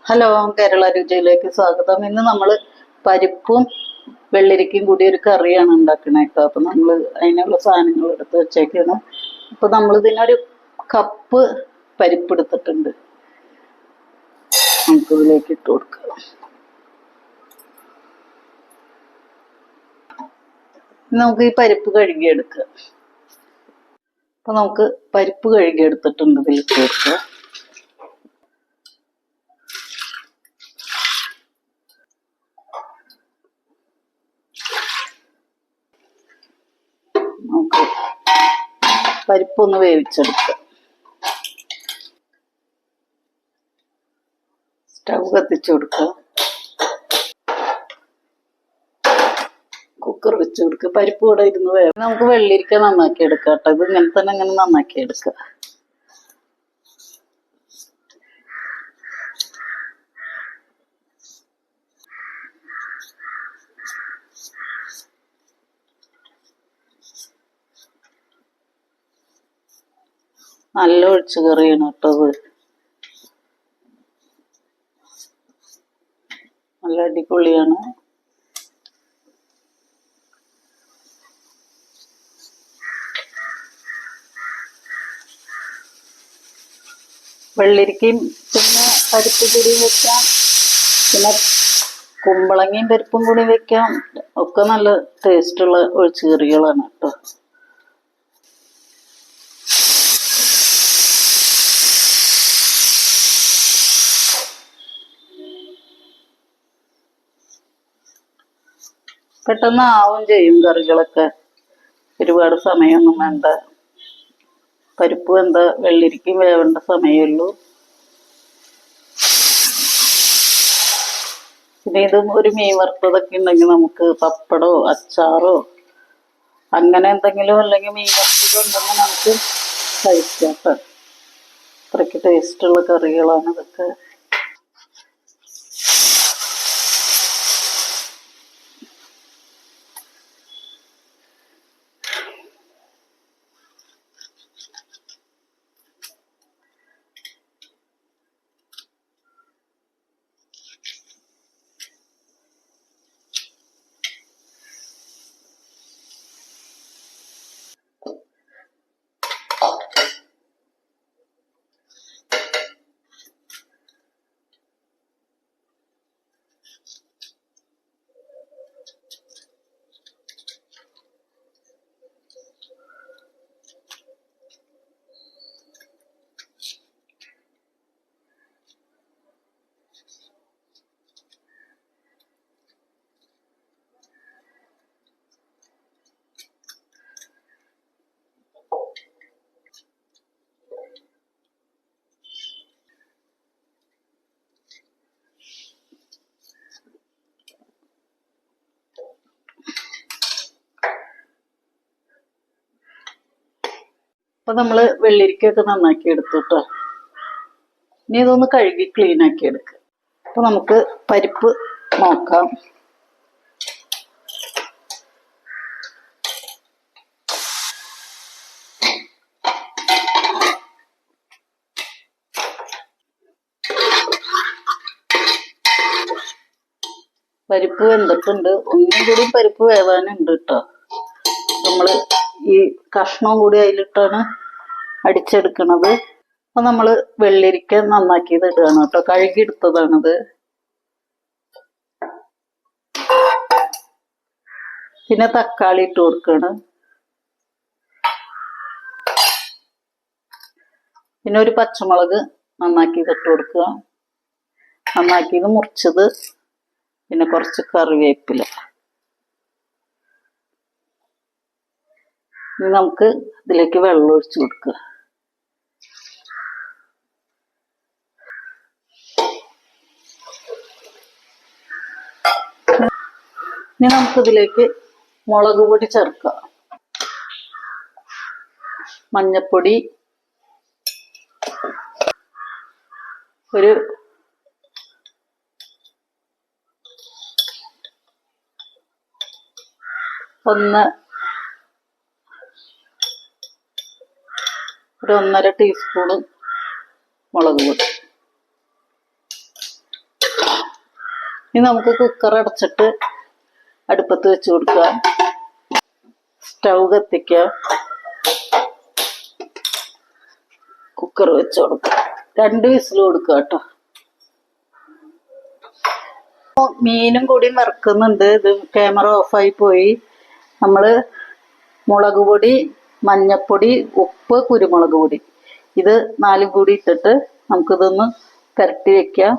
Hello, Kerala രുചിയിലേക്ക് സ്വാഗതം. ഇന്ന് നമ്മൾ പരിപ്പും വെള്ളരിക്കയും കൂടി ഒരു കറിയാണ് ഉണ്ടാക്കണേ കേട്ടോ. അപ്പം നമ്മൾ അതിനുള്ള സാധനങ്ങൾ എടുത്ത് വെച്ചേക്കാണ്. അപ്പം നമ്മളിതിനൊരു കപ്പ് പരിപ്പ് എടുത്തിട്ടുണ്ട്. നമുക്കിതിലേക്ക് ഇട്ട് കൊടുക്കാം. നമുക്ക് ഈ പരിപ്പ് കഴുകിയെടുക്കാം. അപ്പം നമുക്ക് പരിപ്പ് കഴുകിയെടുത്തിട്ടുണ്ട്, ഇതിലേക്ക് കൊടുക്കുക. നമുക്ക് പരിപ്പൊന്ന് വേവിച്ചെടുക്കാം. സ്റ്റൗ കത്തിച്ചു കൊടുക്കുക. കുക്കർ വെച്ച് കൊടുക്കുക. പരിപ്പ് കൂടെ ഇരുന്ന് വേണം. നമുക്ക് വെള്ളരിക്ക നന്നാക്കി എടുക്കാം കേട്ടോ. ഇത് ഇങ്ങനെ തന്നെ ഇങ്ങനെ നന്നാക്കി എടുക്കുക. നല്ല ഒഴിച്ചു കറിയാണ് കേട്ടോ. ഇത് നല്ല അടിപൊളിയാണ്. വെള്ളരിക്കയും പിന്നെ പരിപ്പ് കൂടിയും വെക്കാം, പിന്നെ കുമ്പളങ്ങയും പരിപ്പും കൂടി വെക്കാം. ഒക്കെ നല്ല ടേസ്റ്റുള്ള ഒഴിച്ചുകറികളാണ് കേട്ടോ. പെട്ടെന്ന് ആവും ചെയ്യും കറികളൊക്കെ. ഒരുപാട് സമയമൊന്നും വേണ്ട. പരിപ്പ് എന്താ വെള്ളരിക്കും വേവേണ്ട സമയമുള്ളൂ. പിന്നെ ഇതും ഒരു മീൻ വറുത്തതൊക്കെ ഉണ്ടെങ്കിൽ നമുക്ക് പപ്പടോ അച്ചാറോ അങ്ങനെ എന്തെങ്കിലും, അല്ലെങ്കിൽ മീൻ വറുത്തതോ ഉണ്ടെങ്കിൽ നമുക്ക് കഴിക്കാം. അത്രയ്ക്ക് ടേസ്റ്റുള്ള കറികളാണ് ഇതൊക്കെ. അപ്പൊ നമ്മള് വെള്ളരിക്കയൊക്കെ നന്നാക്കി എടുത്തു കേട്ടോ. ഇനി ഇതൊന്ന് കഴുകി ക്ലീൻ ആക്കി എടുക്കുക. അപ്പൊ നമുക്ക് പരിപ്പ് നോക്കാം. പരിപ്പ് വെന്തിട്ടുണ്ട്. ഒന്നും കൂടി പരിപ്പ് വേവാനുണ്ട് കേട്ടോ. നമ്മള് ഈ കഷ്ണവും കൂടി അതിലിട്ടാണ് അടിച്ചെടുക്കണത്. അപ്പൊ നമ്മള് വെള്ളരിക്ക നന്നാക്കിയത് ഇടുകയാണ് കേട്ടോ. കഴുകി എടുത്തതാണിത്. പിന്നെ തക്കാളി ഇട്ട് കൊടുക്കാണ്. പിന്നെ ഒരു പച്ചമുളക് നന്നാക്കിയത് ഇട്ട് കൊടുക്കുക. നന്നാക്കിയത് മുറിച്ചത്, പിന്നെ കുറച്ച് കറിവേപ്പില. ഇനി നമുക്ക് ഇതിലേക്ക് വെള്ളം ഒഴിച്ചു കൊടുക്കുക. ഇനി നമുക്കിതിലേക്ക് മുളക് പൊടി ചേർക്കാം. മഞ്ഞപ്പൊടി ഒരു ഒന്നര ടീസ്പൂണ് മുളക് പൊടി. ഇനി നമുക്ക് കുക്കർ അടച്ചിട്ട് അടുപ്പത്ത് വെച്ച് കൊടുക്കുക. സ്റ്റൗ കത്തിക്കുക. കുക്കർ വെച്ച് കൊടുക്കുക. 2 വിസിൽ കൊടുക്കുക കേട്ടോ. മീനും കൂടി വറുക്കുന്നുണ്ട്. ഇത് ക്യാമറ ഓഫായി പോയി. നമ്മള് മുളക് പൊടി, മഞ്ഞപ്പൊടി, ഉപ്പ്, കുരുമുളക് പൊടി ഇത് 4 കൂടി ഇട്ടിട്ട് നമുക്കിതൊന്ന് പുരട്ടി വെക്കാം.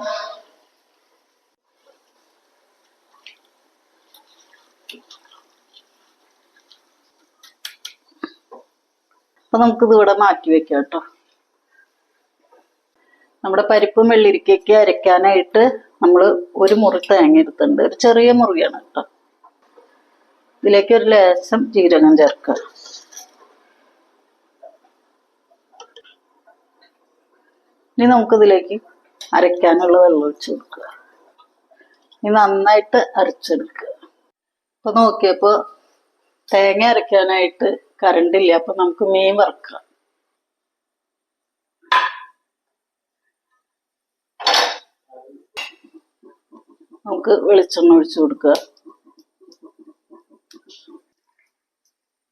അപ്പൊ നമുക്കിത് ഇവിടെ മാറ്റി വെക്കാം കേട്ടോ. നമ്മുടെ പരിപ്പും വെള്ളിരിക്കയ്ക്ക് അരയ്ക്കാനായിട്ട് നമ്മൾ 1 മുറി തേങ്ങ എടുത്തിട്ടുണ്ട്. ഒരു ചെറിയ മുറിയാണ് കേട്ടോ. ഇതിലേക്ക് ഒരു ലേശം ജീരകം ചേർക്കുക. ഇനി നമുക്കിതിലേക്ക് അരയ്ക്കാനുള്ള വെള്ളം ഒഴിച്ച് കൊടുക്കുക. ഇനി നന്നായിട്ട് അരച്ചെടുക്കുക. അപ്പൊ നോക്കിയപ്പോ തേങ്ങ അരയ്ക്കാനായിട്ട് കറണ്ടില്ല. അപ്പൊ നമുക്ക് മീൻ വറുക്കാം. നമുക്ക് വെളിച്ചെണ്ണ ഒഴിച്ചു കൊടുക്കുക.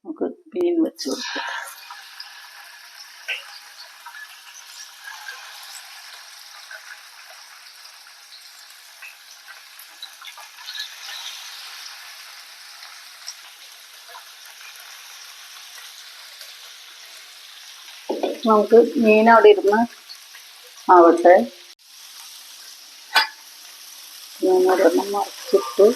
നമുക്ക് മീൻ വെച്ച് കൊടുക്കുക. നമുക്ക് മീൻ അവിടെ ഇരുന്ന് ആവട്ടെ. മീനൊരെണ്ണം മറിച്ചിട്ട്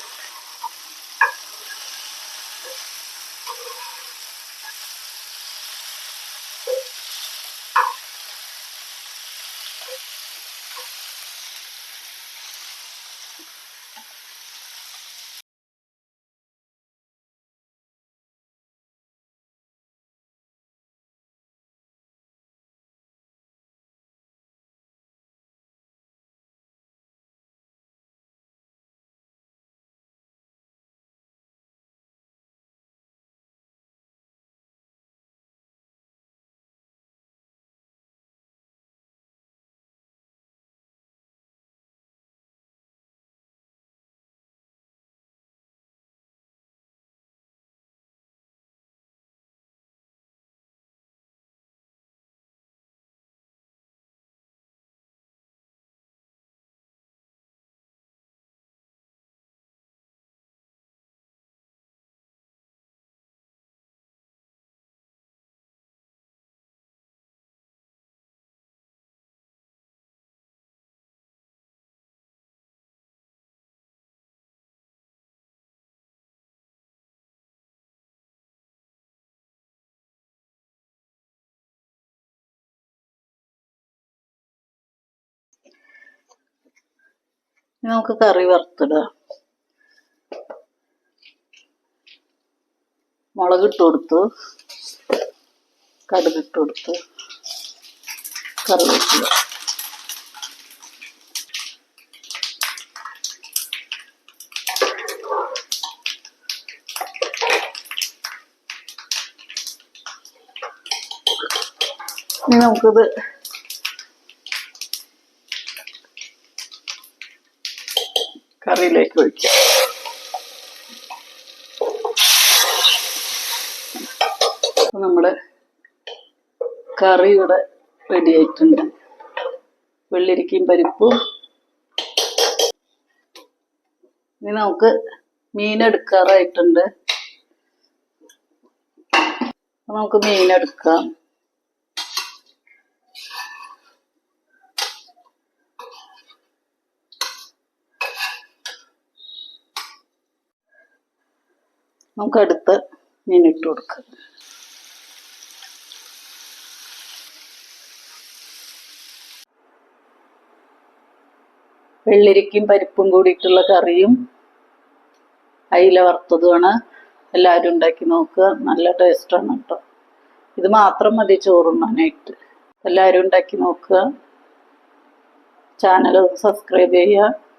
നമുക്ക് കറി വറുത്തിടുക. മുളകിട്ട് കൊടുത്തു, കടുകിട്ട് കൊടുത്തു, കറിവേപ്പില. ഇനി നമുക്കിത് കറിയിലേക്ക് ഒഴിക്കാം. നമ്മുടെ കറി ഇവിടെ റെഡി ആയിട്ടുണ്ട്. വെള്ളരിക്കയും പരിപ്പും. ഇനി നമുക്ക് മീനെടുക്കാറായിട്ടുണ്ട്. നമുക്ക് മീനെടുക്കാം. നമുക്ക് അടുത്ത മീൻ ഇട്ട് കൊടുക്കാം. വെള്ളരിക്കയും പരിപ്പും കൂടിയിട്ടുള്ള കറിയും അയില വറുത്തതുമാണ്. എല്ലാവരും ഉണ്ടാക്കി നോക്കുക. നല്ല ടേസ്റ്റാണ് കേട്ടോ. ഇത് മാത്രം മതി ചോറുണ്ണാനായിട്ട്. എല്ലാവരും ഉണ്ടാക്കി നോക്കുക. ചാനൽ സബ്സ്ക്രൈബ് ചെയ്യുക.